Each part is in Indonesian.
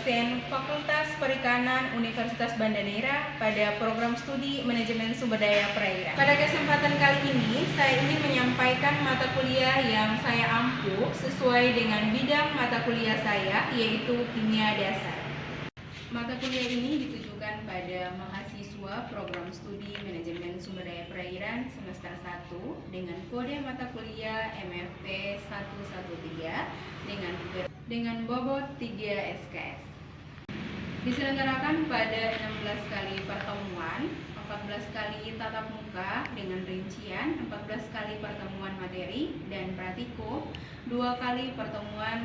dosen Fakultas Perikanan Universitas Banda Neira pada program studi Manajemen Sumber Daya Perairan. Pada kesempatan kali ini, saya ingin menyampaikan mata kuliah yang saya ampuh sesuai dengan bidang mata kuliah saya, yaitu Kimia Dasar. Mata kuliah ini ditujukan pada mahasiswa program studi Manajemen Sumber Daya Perairan semester 1 dengan kode mata kuliah MFP 113 dengan bobot 3 SKS. Diselenggarakan pada 16 kali pertemuan, 14 kali tatap muka dengan rincian, 14 kali pertemuan materi dan praktikum, 2 kali pertemuan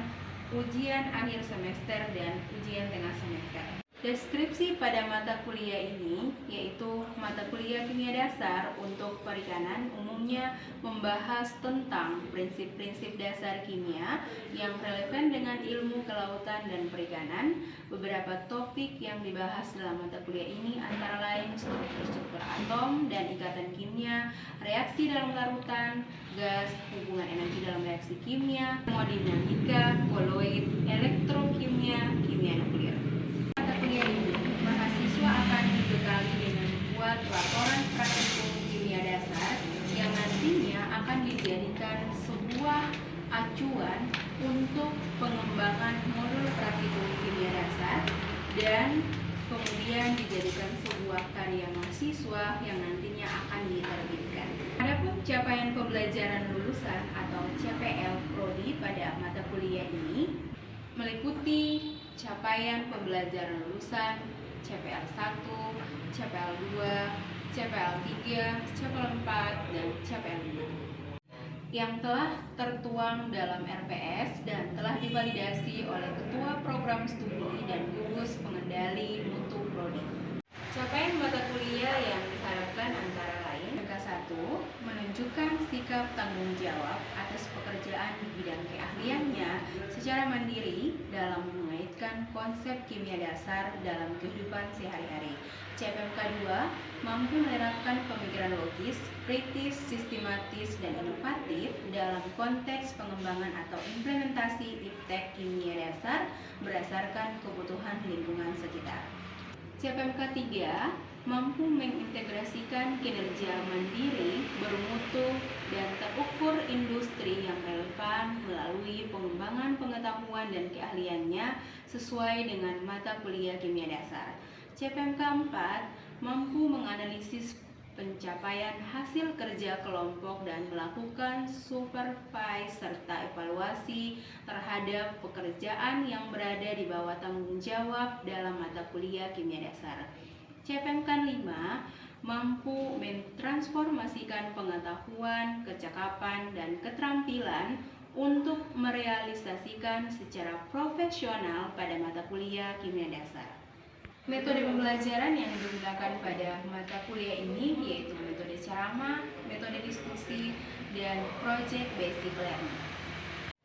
ujian akhir semester dan ujian tengah semester. Deskripsi pada mata kuliah ini yaitu mata kuliah Kimia Dasar untuk perikanan umumnya membahas tentang prinsip-prinsip dasar kimia yang relevan dengan ilmu kelautan dan perikanan. Beberapa topik yang dibahas dalam mata kuliah ini antara lain struktur atom dan ikatan kimia, reaksi dalam larutan, gas, hubungan energi dalam reaksi kimia, termodinamika, koloid, elektrokimia, kimia nuklir. Kuliah ini, mahasiswa akan dibekali dengan membuat laporan praktikum kimia dasar yang nantinya akan dijadikan sebuah acuan untuk pengembangan modul praktikum kimia dasar dan kemudian dijadikan sebuah karya mahasiswa yang nantinya akan diterbitkan. Adapun capaian pembelajaran lulusan atau CPL Prodi pada mata kuliah ini meliputi capaian pembelajaran lulusan CPL 1, CPL 2, CPL 3, CPL 4, dan CPL 5 yang telah tertuang dalam RPS dan telah divalidasi oleh Ketua Program Studi dan Gugus Pengendali Mutu Prodi. Capaian mata kuliah yang diharapkan antara lain: angka 1, menunjukkan sikap tanggung jawab atas pekerjaan di bidang keahliannya secara mandiri dalam mengaitkan konsep kimia dasar dalam kehidupan sehari-hari. CPMK 2, mampu menerapkan pemikiran logis, kritis, sistematis, dan inovatif dalam konteks pengembangan atau implementasi iptek kimia dasar berdasarkan kebutuhan lingkungan sekitar. CPMK 3, mampu mengintegrasikan kinerja mandiri, bermutu, dan terukur industri yang relevan melalui pengembangan pengetahuan dan keahliannya sesuai dengan mata kuliah kimia dasar. CPMK 4, mampu menganalisis pencapaian hasil kerja kelompok dan melakukan supervise serta evaluasi terhadap pekerjaan yang berada di bawah tanggung jawab dalam mata kuliah kimia dasar. CPMK 5, mampu mentransformasikan pengetahuan, kecakapan, dan keterampilan untuk merealisasikan secara profesional pada mata kuliah kimia dasar. Metode pembelajaran yang digunakan pada mata kuliah ini yaitu metode ceramah, metode diskusi, dan project basic learning.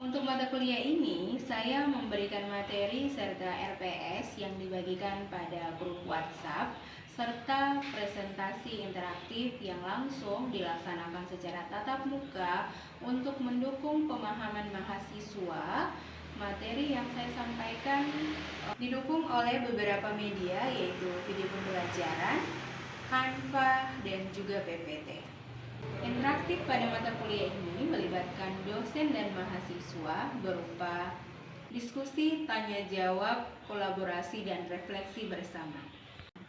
Untuk mata kuliah ini, saya memberikan materi serta RPS yang dibagikan pada grup WhatsApp serta presentasi interaktif yang langsung dilaksanakan secara tatap muka untuk mendukung pemahaman mahasiswa. Materi yang saya sampaikan didukung oleh beberapa media yaitu video pembelajaran, Canva, dan juga PPT. Interaktif pada mata kuliah ini melibatkan dosen dan mahasiswa berupa diskusi, tanya jawab, kolaborasi, dan refleksi bersama.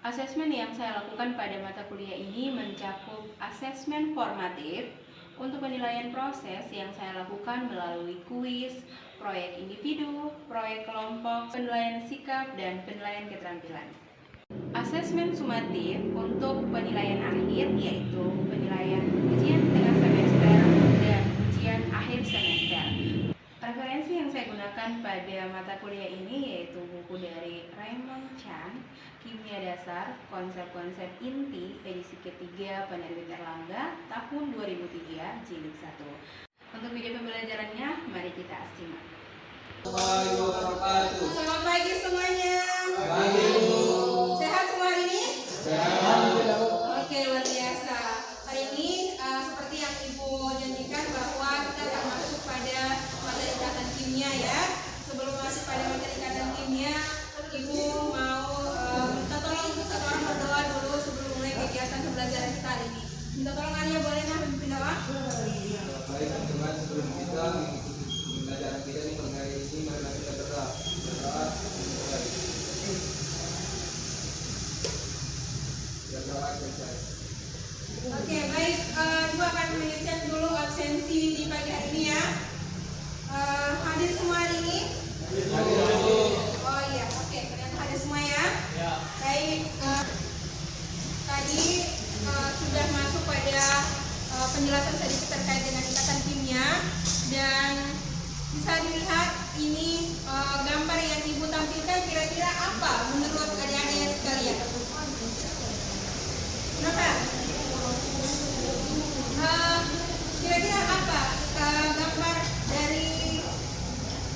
Asesmen yang saya lakukan pada mata kuliah ini mencakup asesmen formatif untuk penilaian proses yang saya lakukan melalui kuis, proyek individu, proyek kelompok, penilaian sikap, dan penilaian keterampilan. Asesmen sumatif untuk penilaian akhir yaitu penilaian ujian tengah semester dan ujian akhir semester. Referensi yang saya gunakan pada mata kuliah ini yaitu buku dari Raymond Chan, Kimia Dasar, Konsep-konsep Inti, edisi ketiga penerbit Erlangga, tahun 2003, jilid 1. Untuk video pembelajarannya, mari kita simak. Selamat pagi semuanya. Pagi. Sehat semua hari ini? Sehat. Oke, luar biasa. Hari ini seperti yang Ibu janjikan bahwa kita akan masuk pada materi ikatan kimia ya. Sebelum masuk pada materi ikatan kimia, Ibu Minta tolong Arya, boleh nah memimpin doa? Baik teman-teman, sebelum kita mengikuti pelajaran kita di pagi hari ini, mari kita berdoa. Berdoa selesai. Oke, baik. Ibu akan mengecek dulu absensi di pagi hari ini ya. Hadir semua hari ini? Oh iya, oke. Ternyata hadir semua ya. Baik. Tadi sudah masuk pada penjelasan sedikit terkait dengan ikatan kimia, dan bisa dilihat ini gambar yang ibu tampilkan kira-kira apa menurut adik-adik sekalian? Kenapa? Kira-kira apa gambar dari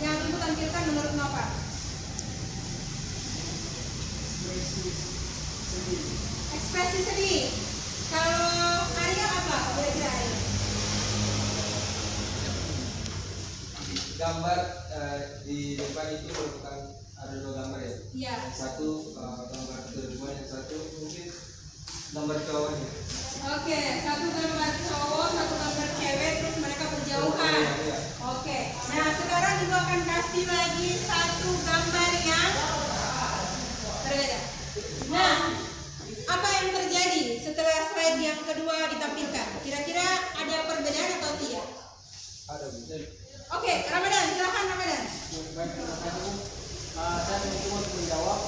yang ibu tampilkan menurut Nova? Ekspresi sedih. Kalau Arya apa kira-kira Arya? Gambar di depan itu merupakan ada dua gambar ya. Iya. Satu gambar perempuan, yang satu mungkin gambar cowoknya. Oke, satu gambar cowok, satu gambar cewek, terus mereka berjauhan. Iya. Oke. Nah, sekarang ibu akan kasih lagi satu gambar yang berbeda. Nah, apa yang terjadi setelah slide yang kedua ditampilkan? Kira-kira ada perbedaan atau tidak? Ada betul. Oke, Ramadan, silahkan Ramadan. Baik, terima kasih. Saya mencoba untuk menjawab.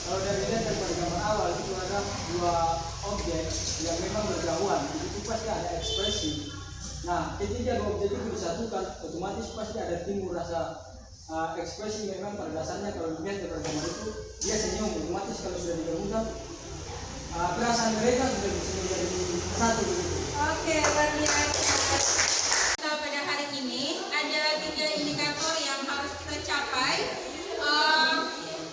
Kalau dari lihat daripada gambar awal itu ada dua objek yang memang berjauhan, itu pasti ada ekspresi. Nah, ketika dua objek itu disatukan, otomatis pasti ada timbul rasa ekspresi. Memang pada dasarnya kalau dilihat daripada gambar itu dia senyum, otomatis kalau sudah digabungkan perasaan mereka sudah bisa menjadi satu. Oke, luar biasa. Kita pada hari ini ada 3 indikator yang harus kita capai,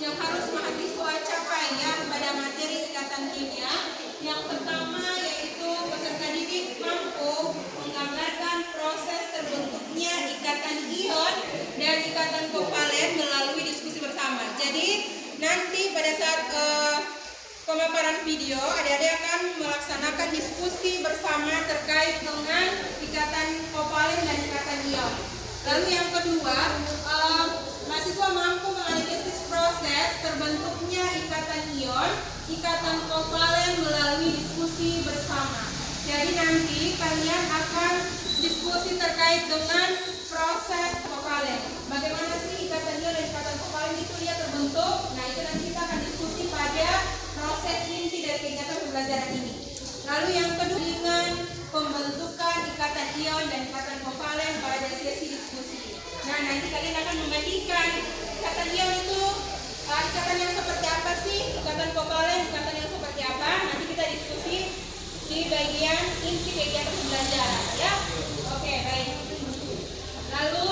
yang harus mahasiswa capai ya pada materi ikatan kimia. Yang pertama yaitu peserta didik mampu menggambarkan proses terbentuknya ikatan ion dan ikatan kovalen melalui diskusi bersama. Jadi nanti pada saat pemaparan video, adik-adik akan melaksanakan diskusi bersama terkait dengan ikatan kovalen dan ikatan ion. Lalu yang kedua, mahasiswa mampu menganalisis proses terbentuknya ikatan ion, ikatan kovalen melalui diskusi bersama. Jadi nanti kalian akan diskusi terkait dengan proses kovalen. Bagaimana sih ikatan ion dan ikatan kovalen itu dia terbentuk? Nah, itu nanti kita akan diskusi pada proses inti dari kegiatan pembelajaran ini. Lalu yang kedua dengan pembentukan ikatan ion dan ikatan kovalen pada sesi diskusi. Nah, nanti kalian akan membandingkan ikatan ion itu ikatan yang seperti apa sih, ikatan kovalen ikatan yang seperti apa. Nanti kita diskusi di bagian inti kegiatan pembelajaran ya. Oke, baik. Lalu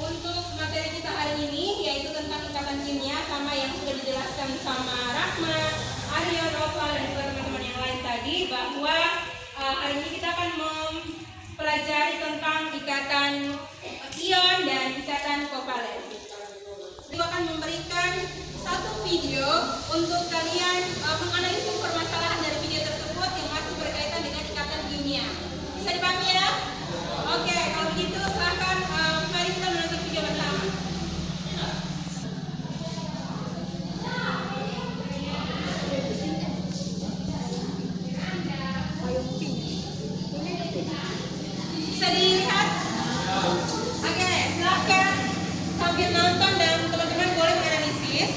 untuk materi kita hari ini yaitu tentang ikatan kimia, sama yang sudah dijelaskan sama Rahma, Arya, Nova, dan juga teman-teman yang lain tadi, bahwa hari ini kita akan mempelajari tentang ikatan ion dan ikatan kovalen. Kita akan memberikan satu video untuk kalian menganalisis permasalahan dari video tersebut yang masih berkaitan dengan ikatan kimia. Bisa dipahami ya? Oke, kalau begitu silahkan mari kita menonton video bersama. Bisa dilihat? Oke, silahkan sambil nonton dan teman-teman boleh menganalisis.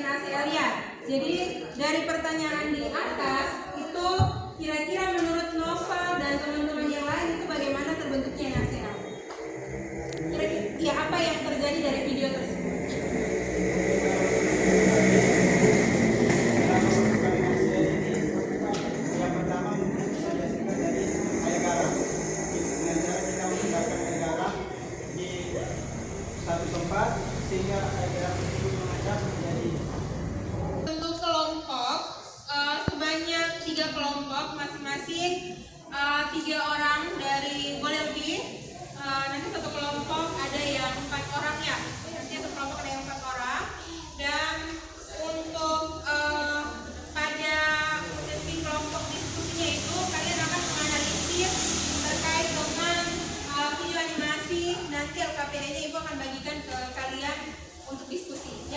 NaCl ya. Jadi dari pertanyaan di atas itu kira-kira menurut Nova dan teman-teman yang lain itu bagaimana terbentuknya NaCl? Kira-kira ya apa yang terjadi dari video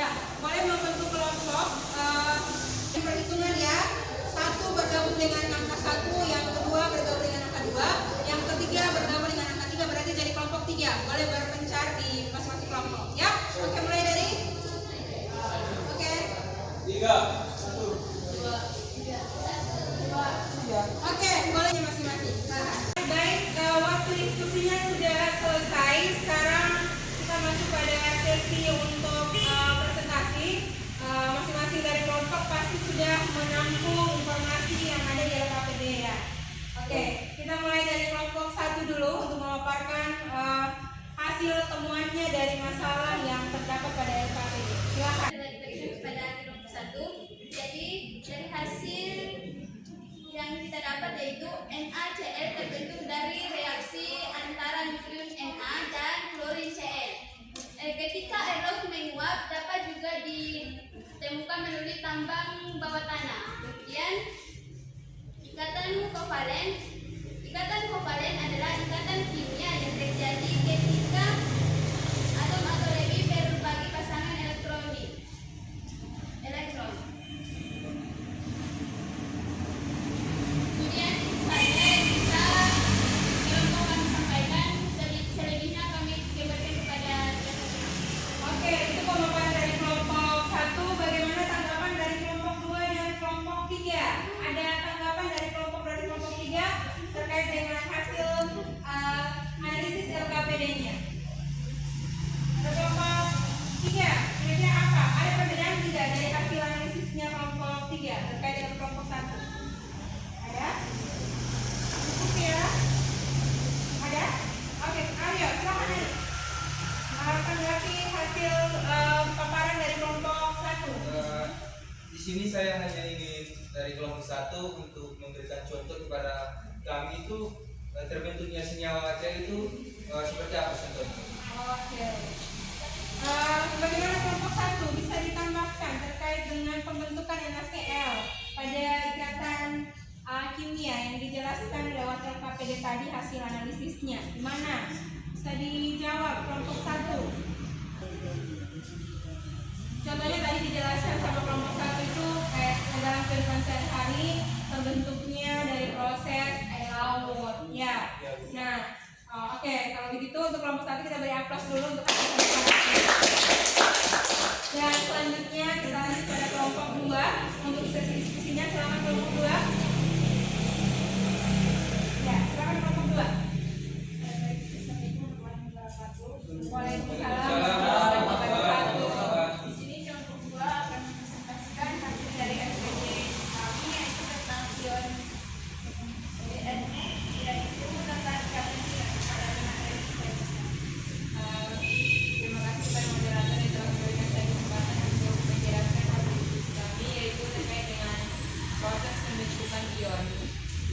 Ya, boleh membentuk kelompok. Perhitungan ya. Satu bergabung dengan angka 1, yang kedua bergabung dengan angka 2, yang ketiga bergabung dengan angka 3, berarti jadi kelompok 3. Boleh berpencar di masing-masing kelompok. Ya, oke, mulai dari. Oke. 3, 1, 2, 3, 2, 3. Oke, boleh masing-masing. Baik, waktu diskusinya sudah selesai. Sekarang kita masuk pada sesi untuk presentasi. Masing-masing dari kelompok pasti sudah menampung informasi yang ada di LKPD ya. Oke, kita mulai dari kelompok 1 dulu untuk memaparkan hasil temuannya dari masalah yang terdapat pada LKPD. Silakan. Pada kelompok 1, jadi dari hasil yang kita dapat yaitu NaCl terbentuk dari reaksi antara nukleus Na dan klorin Cl. Ketika air laut menguap dapat juga ditemukan melalui tambang bawah tanah. Kemudian ikatan kovalen adalah ikatan kimia yang terjadi ketika atom atau lebih berbagi pasangan elektron. Kemudian saya bisa kalau kami sampaikan, selebihnya kami kembalikan kepada teman-teman. Oke, itu pemaparan dari kelompok 1. Bagaimana tanggapan dari kelompok 2 dan kelompok 3? Ada tanggapan dari kelompok 3 terkait dengan hasil analisis LKPD-nya? Kelompok 3, kira-kira apa? Ada perbedaan tidak dari hasil analisisnya kelompok 3 terkait dengan kelompok 1? Ada? Cukup ya? Ada? Oke, ayo silakan Ari. Tanggapi hasil paparan dari kelompok 1. Di sini saya hanya ingin dari kelompok 1 untuk memberikan contoh kepada kami itu terbentuknya senyawa Ac itu seperti apa contohnya. Oke. Bagaimana kelompok 1 bisa ditambahkan terkait dengan pembentukan NaCl pada ikatan kimia yang dijelaskan lewat LKPD tadi hasil analisisnya? Gimana? Bisa dijawab kelompok 1. Contohnya tadi dijelaskan sama kelompok 1 itu kayak dalam kehidupan sehari-hari terbentuknya dari proses air laut. Ya. Nah, oke, kalau begitu untuk kelompok 1 kita beri aplaus dulu untuk hasil presentasi. Dan selanjutnya kita lanjut pada kelompok 2 untuk sesi diskusinya. Silakan kelompok 2. Ya, silakan kelompok 2. Waalaikumsalam warahmatullahi wabarakatuh. Di sini kelompok 2 akan mempresentasikan hasil dari SPJ kami yaitu tentang ion dan itu tentang ikatan ion pada materi Terima kasih kepada moderator yang telah memberikan saya kesempatan untuk menjelaskan hasil diskusi kami, yaitu terkait dengan proses pembentukan ion.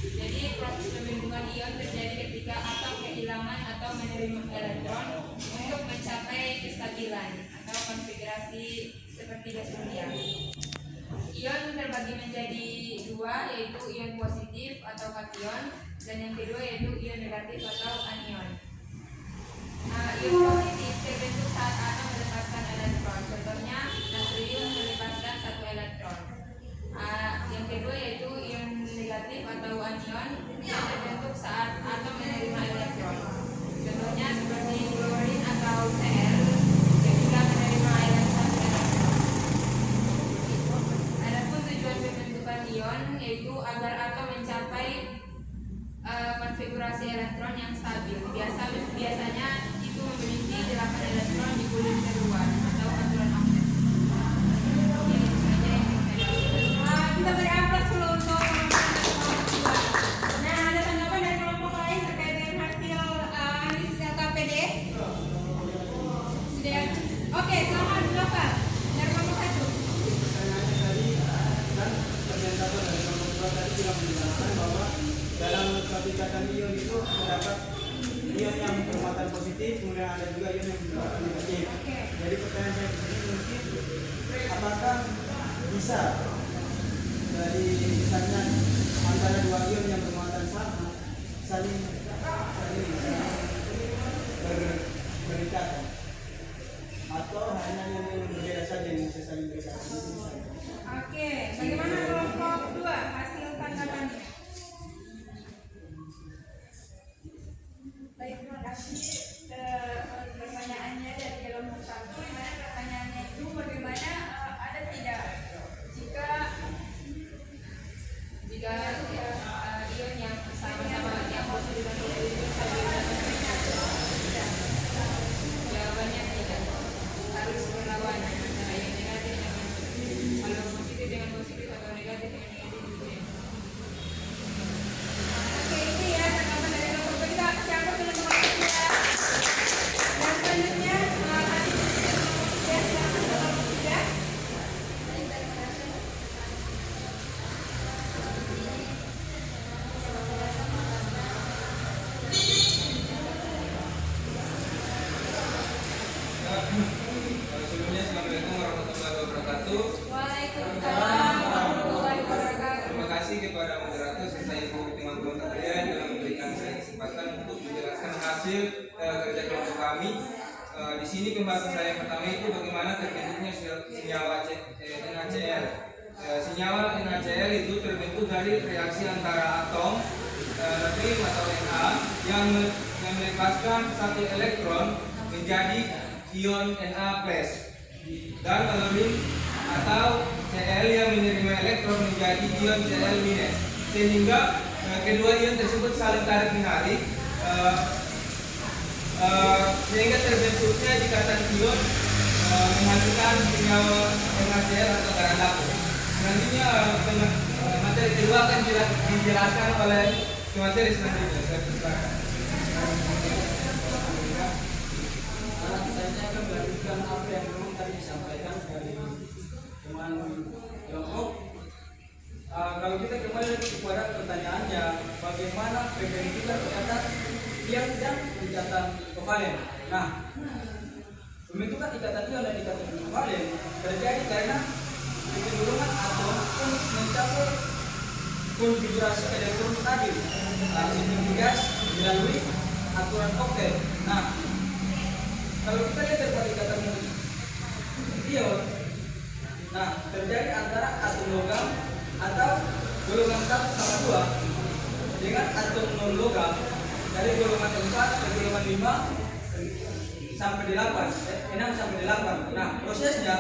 Jadi proses pembentukan ion terjadi ketika atom kehilangan atau menerima elektron untuk mencapai kestabilan atau konfigurasi seperti gas surya. Ion terbagi menjadi 2, yaitu ion positif atau kation, dan yang kedua yaitu ion negatif atau anion. Ion positif terbentuk saat atom melepaskan elektron. Contohnya natrium melepaskan 1 elektron. Yang kedua yaitu ion negatif atau anion yang terbentuk saat atom menerima elektron. Contohnya seperti klorin atau Cl ketika menerima elektron. Adapun tujuan pembentukan ion yaitu agar atom mencapai konfigurasi elektron yang stabil. Biasanya itu memiliki 8 elektron di kulit terluar atau aturan Ahmed. Kita beri aplaus dulu untuk kelompok 2. Nah, ada tanggapan dari kelompok lain terkait dengan hasil analisis LKPD? Sudah? Oke, selamat Bapak dari kelompok 1. Pertanyaannya tadi kan presentator dari kelompok 2 tadi sudah menjelaskan bahwa dalam suatu ikatan ion itu terdapat ion yang bermuatan positif, kemudian ada juga ion yang bermuatan negatif. Jadi pertanyaan saya di sini mungkin apakah bisa dari misalnya antara 2 ion yang bermuatan sama saling berikatan atau hanya ion yang berbeda saja yang Oke, bagaimana kelompok 2 hasil tanggapannya? Baik, terima kasih. Pertanyaannya dari kelompok 1, di mana pertanyaannya itu bagaimana ada tidak jika ion yang sama-sama yang positif dan negatif saling jawabannya tidak, harus berlawanan antara yang negatif dengan kalau positif dengan positif atau negatif dengan negatif. Oke, itu ya tanggapan dari kelompok 3. Siapa pilih kelompok 3? Dan selanjutnya hasil dari kelompok 3, silakan kelompok 3. Sebelumnya Assalamualaikum warahmatullahi wabarakatuh. Waalaikumsalam warahmatullahi wabarakatuh. Terima kasih kepada moderator serta ibu teman-teman kalian telah memberikan saya kesempatan untuk menjelaskan hasil kerja kelompok kami. Di sini pembahasan saya yang pertama itu bagaimana terbentuknya senyawa NaCl. Senyawa NaCl itu terbentuk dari reaksi antara atom natrium atau Na yang melepaskan satu elektron menjadi ion Na+, dan klorin atau Cl yang menerima elektron menjadi ion Cl-, sehingga kedua ion tersebut saling tarik menarik sehingga terbentuknya ikatan ion menghasilkan senyawa NaCl atau bahan baku. Selanjutnya materi kedua akan dijelaskan oleh materi selanjutnya. Saya persilakan. Saya akan melanjutkan apa yang memang tadi disampaikan dari teman kelompok. Kalau kita kembali lagi kepada pertanyaannya, bagaimana pembentukan ikatan ion dan ikatan kovalen? Nah, pembentukan ikatan ion dan ikatan kovalen terjadi karena kecenderungan atom untuk mencapai konfigurasi elektron stabil seperti gas melalui aturan oktet. Nah, kalau kita lihat daripada ikatan ion, nah terjadi antara atom logam atau golongan 1 sama 2 dengan atom non logam dari golongan 4 ke golongan 5 sampai 8, 6 sampai 8. Nah, prosesnya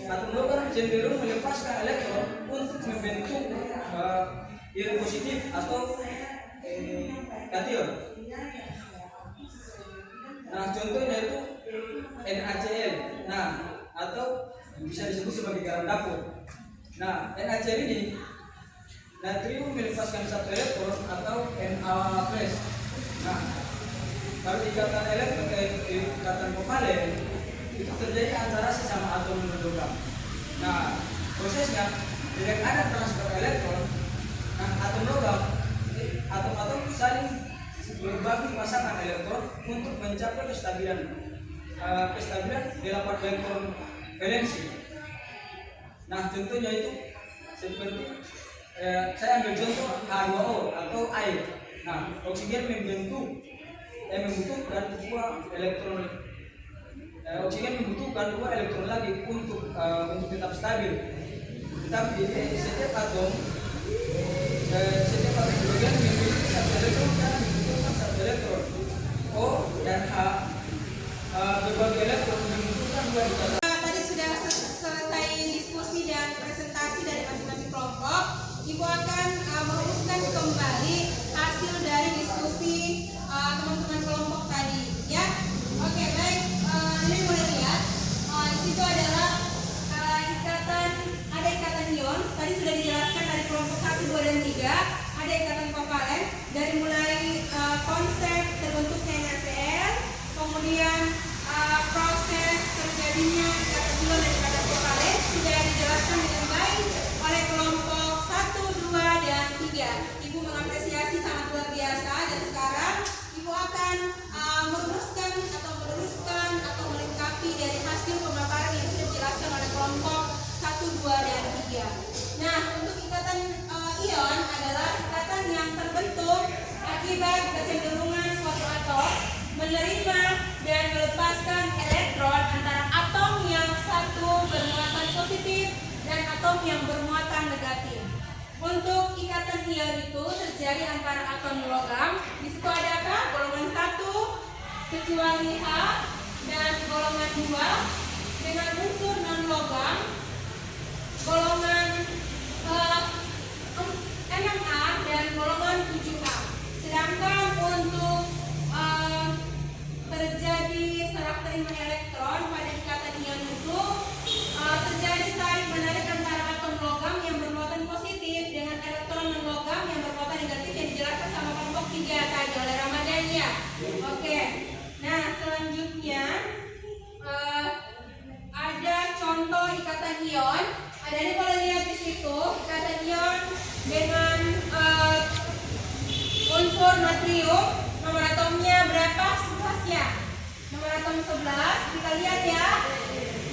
atom logam cenderung melepaskan elektron untuk membentuk ion positif atau kation. Nah, contohnya itu NaCl. Nah, atau bisa disebut sebagai garam dapur. Nah, NaCl ini natrium melepaskan satu elektron atau Na+. Nah, kalau ikatan elektron ikatan kovalen itu terjadi antara sesama atom non-logam. Nah, prosesnya dengan ada transfer elektron, nah atom logam, atom-atom saling berbagi pasangan elektron untuk mencapai kestabilan dalam elektron valensi. Nah, contohnya itu seperti saya ambil contoh H2O atau air. Nah, oksigen membutuhkan dua elektron. Oksigen membutuhkan dua elektron lagi untuk tetap stabil. Tetapi setiap atom sebagian memiliki satu elektron dan membutuhkan satu elektron. O dan H berbagai elektron membutuhkan dua ikatan. Tadi sudah selesai diskusi dan presentasi dari masing-masing kelompok. Ibu akan merumuskan kembali hasil dari diskusi teman-teman kelompok tadi, ya. Oke, baik. Ini boleh lihat. Di situ adalah ada ikatan ion. Tadi sudah dijelaskan dari kelompok 1, 2, dan 3. Ada ikatan kovalen dari mulai konsep terbentuknya NaCl, kemudian proses terjadinya ikatan ion dan ikatan kovalen sudah dijelaskan dengan baik oleh kelompok 1, 2, dan 3. Ibu mengapresiasi sangat luar biasa, dan sekarang Ibu akan merumuskan atau meneruskan atau melengkapi dari hasil pemaparan yang sudah dijelaskan oleh kelompok 1, 2, dan 3. Nah, untuk ikatan ion adalah ikatan yang terbentuk akibat kecenderungan suatu atom menerima dan melepaskan elektron antara atom yang satu bermuatan positif dan atom yang bermuatan negatif. Untuk ikatan ion itu terjadi antara atom logam. Di situ ada apa? Golongan 1 kecuali H dan golongan 2 dengan unsur non logam golongan 6A dan golongan 7A. Sedangkan untuk terjadi serah terima elektron pada ikatan ion itu terjadi tarik menarik antara atom logam yang bermuatan positif dengan elektron non logam yang bermuatan negatif yang dijelaskan sama kelompok 3 tadi oleh Ramadan ya. Oke. Nah, selanjutnya ada contoh ikatan ion. Ada nih kalau lihat di situ ikatan ion dengan unsur natrium. Nomor atomnya berapa? 11 ya. Nomor atom 11 kita lihat ya.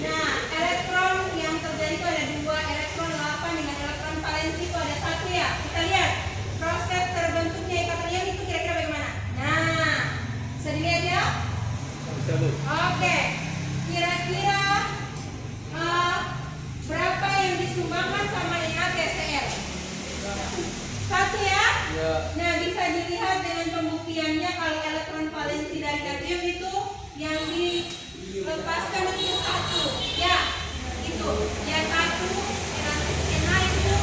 Nah, elektron yang terjadi itu ada 2 elektron 8 dengan elektron valensi itu ada 1 ya. Kita lihat proses terbentuknya ikatan ion itu kira-kira bagaimana. Nah, bisa dilihat ya. Oke, kira-kira berapa yang disumbangkan sama NaCl? 1 ya? Nah, bisa dilihat dengan pembuktiannya kalau elektron valensi dari natrium itu yang dilepaskan itu 1 ya, itu ya 1 Na itu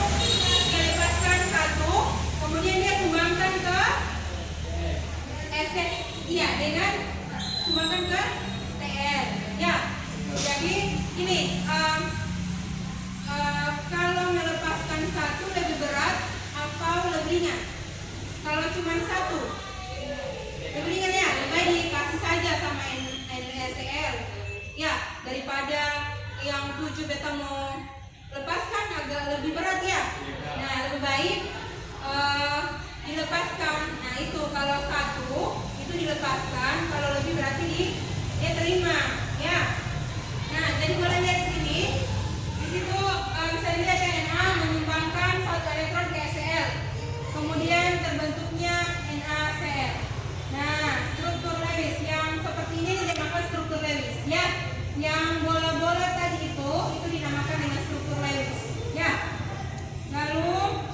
dia lepaskan 1, kemudian dia sumbangkan ke iya dengan sumbangkan ke Cl ya. Jadi ini kalau melepaskan 1 lebih berat atau lebih ringan? Kalau cuma 1 lebih ringan ya, lebih baik dikasih saja sama NaCl ya, daripada yang 7 beta mau lepaskan agak lebih berat ya. Nah, lebih baik dilepaskan. Nah, itu kalau 1 itu dilepaskan, kalau lebih berarti dia terima ya. Nah, jadi boleh lihat di sini. Di situ bisa dilihat ya, Na menyumbangkan 1 elektron ke Cl. Kemudian terbentuknya NaCl. Nah, struktur Lewis yang seperti ini dinamakan struktur Lewis ya. Yang bola-bola tadi itu dinamakan dengan struktur Lewis ya. Lalu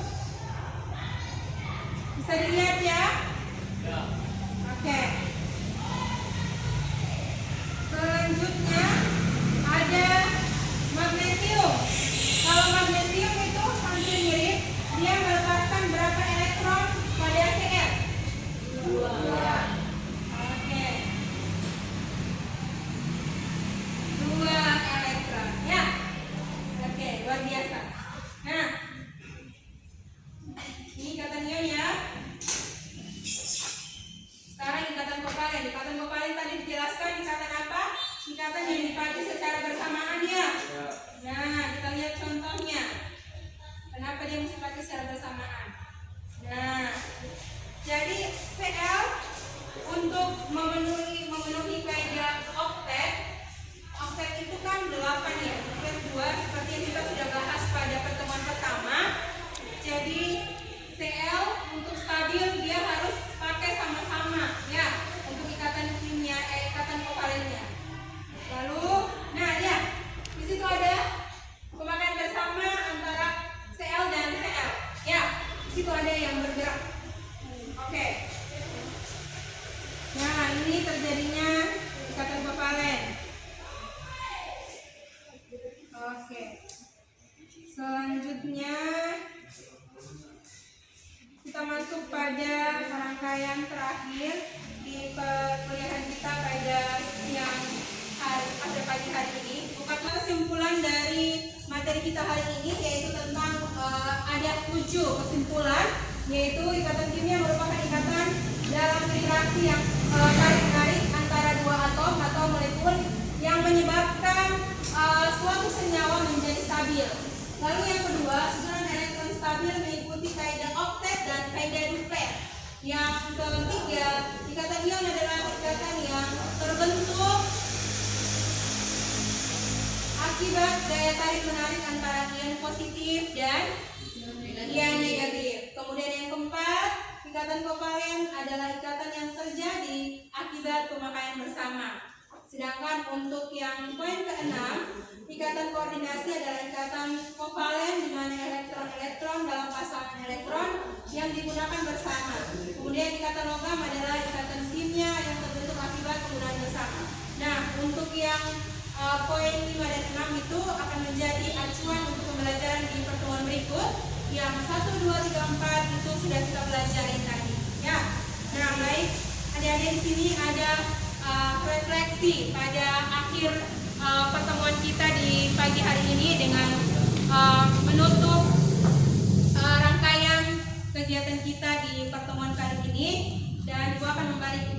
bisa dilihat ya. Oke. Selanjutnya ada magnesium. Kalau magnesium itu hampir mirip, dia melepaskan berapa elektron pada Cl? 2. Oke. 2 elektron ya. Oke, luar biasa. Nah, ini ikatan ion ya. Sekarang ikatan kovalen. Ikatan kovalen tadi dijelaskan ikatan apa? Ikatan yang dipakai secara bersamaan ya. Nah, kita lihat contohnya. Kenapa dia mesti pakai secara bersamaan? Nah, jadi Cl untuk memenuhi kaidah oktet. Oktet itu kan 8 ya. Oktet 2 seperti yang kita sudah bahas pada pertemuan pertama. Jadi Cl untuk stabil dia harus pakai sama-sama ya untuk ikatan kimia ikatan kovalennya. Lalu, nah ya, di situ ada pemakaian bersama antara Cl dan Cl. Ya, di situ ada yang bergerak. Oke. Nah, ini terjadinya ikatan kovalen. Oke. Selanjutnya kita masuk pada rangkaian terakhir di perkuliahan kita pada siang hari pada pagi hari ini. Bukanlah kesimpulan dari materi kita hari ini, yaitu tentang ada 7 kesimpulan, yaitu ikatan kimia merupakan ikatan dalam reaksi yang tarik menarik antara 2 atom atau molekul yang menyebabkan suatu senyawa menjadi stabil. Lalu yang kedua, susunan elektron stabil mengikuti kaidah oktet dan kaidah duplet. Yang ketiga, ikatan ion adalah ikatan yang terbentuk akibat daya tarik menarik antara ion positif dan ion negatif. Kemudian yang keempat, ikatan kovalen adalah ikatan yang terjadi akibat pemakaian bersama. Sedangkan untuk yang poin ke-6, ikatan ikatan koordinasi adalah ikatan kovalen di mana elektron-elektron dalam pasangan elektron yang digunakan bersama. Kemudian ikatan logam adalah ikatan kimia yang terbentuk akibat penggunaan bersama. Nah, untuk yang poin 5 dan 6 itu akan menjadi acuan untuk pembelajaran di pertemuan berikut. Yang 1, 2, 3, 4 itu sudah kita pelajari tadi. Ya. Nah, baik. Adik-adik di sini ada refleksi pada akhir pertemuan kita di pagi hari ini dengan menutup rangkaian kegiatan kita di pertemuan kali ini, dan Ibu akan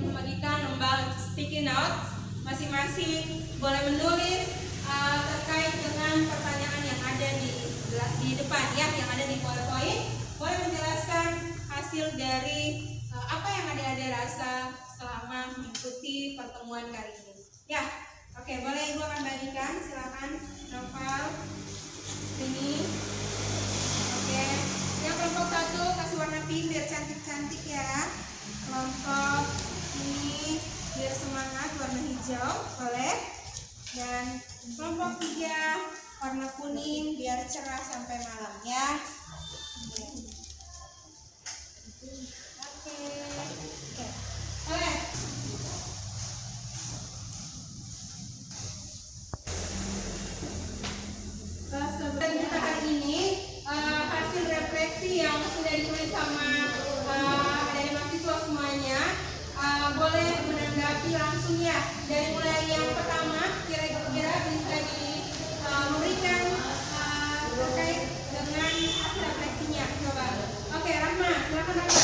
membagikan lembar sticky notes. Masing-masing boleh menulis terkait dengan pertanyaan yang ada di depan ya, yang ada di PowerPoint. Boleh menjelaskan hasil dari apa yang adik-adik rasa selama mengikuti pertemuan kali ini. Ya, oke, boleh Ibu akan bagikan, silakan Novel. Ini, oke. Yang kelompok 1 kasih warna pink biar cantik-cantik ya. Kelompok ini biar semangat warna hijau, boleh. Dan kelompok 3 warna kuning biar cerah sampai malam ya. Oke. Boleh. Sebelum kita hari ini hasil refleksi yang sudah ditulis sama dari mahasiswa semuanya, boleh menanggapi langsung ya. Dari mulai yang pertama, kira-kira bisa diberikan terkait dengan hasil refleksinya. Coba. Oke, Rahma, silakan Rahma.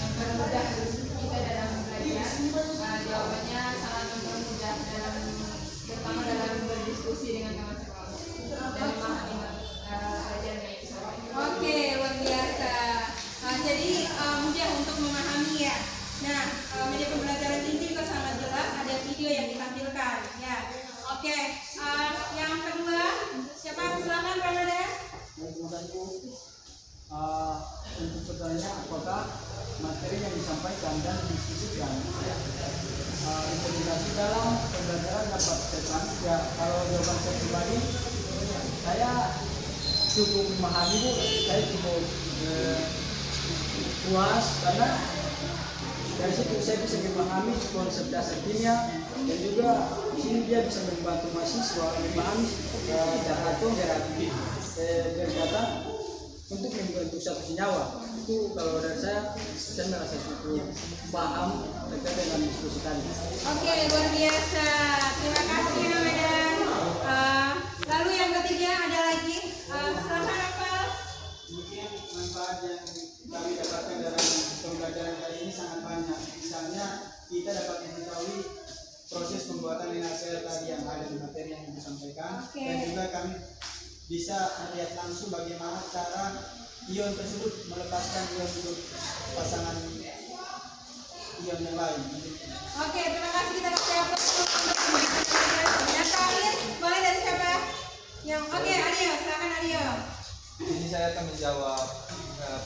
Mempermudah kita dalam belajar. Jawabannya sangat mempermudah terutama dalam berdiskusi dengan teman-teman dan memahami pelajaran yang disampaikan. Oke, luar biasa. Jadi mudah untuk memahami ya. Nah, media pembelajaran ini juga sangat jelas, ada video yang ditampilkan ya. Oke, yang kedua siapa? Silakan Ramadan. Untuk pertanyaan apakah materi yang disampaikan dan didiskusikan integrasi dalam pembelajaran dapat terpahami? Ya, kalau jawaban saya pribadi, saya cukup memahami Bu, saya cukup puas karena dari situ saya bisa memahami konsep dasar kimia, dan juga di sini dia bisa membantu mahasiswa memahami cara atom berkata untuk membentuk satu senyawa. Itu kalau dari saya merasa cukup paham terkait dengan diskusi tadi. Oke, luar biasa. Terima kasih Ramadan. Lalu yang ketiga ada lagi. Silakan Rafael. Mungkin manfaat yang kami dapatkan dalam pembelajaran kali ini sangat banyak. Misalnya kita dapat mengetahui proses pembuatan NaCl tadi yang ada di materi yang disampaikan, dan juga kami bisa melihat langsung bagaimana cara ion tersebut melepaskan ion untuk pasangan ion yang lain. Oke, terima kasih, kita kasih aplaus. Yang terakhir boleh dari siapa? Yang oke, Aryo, silakan Aryo. Ini saya akan menjawab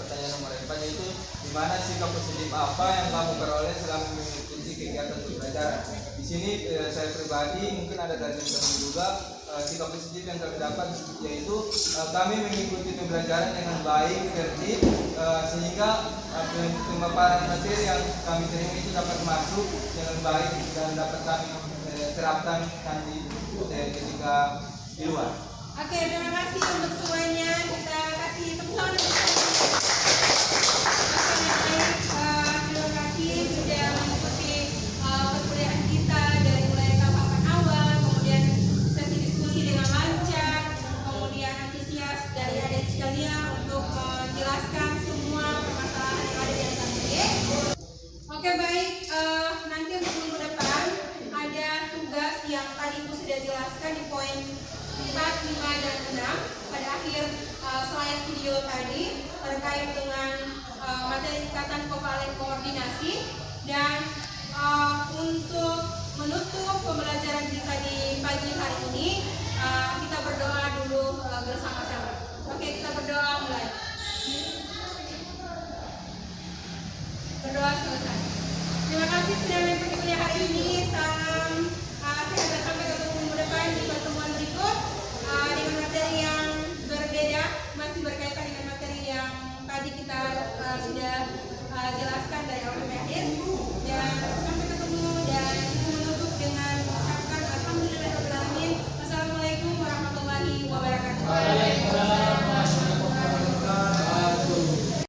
pertanyaan nomor 4, yaitu di mana sikap positif apa yang kamu peroleh selama mengikuti kegiatan pembelajaran. Di sini saya pribadi mungkin ada dari teman juga sikap positif yang kami dapat, yaitu kami mengikuti pembelajaran dengan baik, tertib, sehingga pemaparan materi yang kami terima itu dapat masuk dengan baik dan dapat kami terapkan nanti ketika di luar. Oke, terima kasih untuk semuanya. Kita kasih tepuk tangan. Terima kasih sudah mengikuti perkuliahan kita dari mulai tahapan awal, kemudian sesi diskusi dengan lancar, kemudian antusias dari adik sekalian untuk menjelaskan semua permasalahan yang ada di atas ini. Oke, baik. Nanti untuk minggu depan ada tugas yang tadi Ibu sudah jelaskan di poin 4, 5, dan 6 pada akhir slide video tadi terkait dengan materi ikatan kovalen koordinasi. Dan untuk menutup pembelajaran kita di pagi hari ini,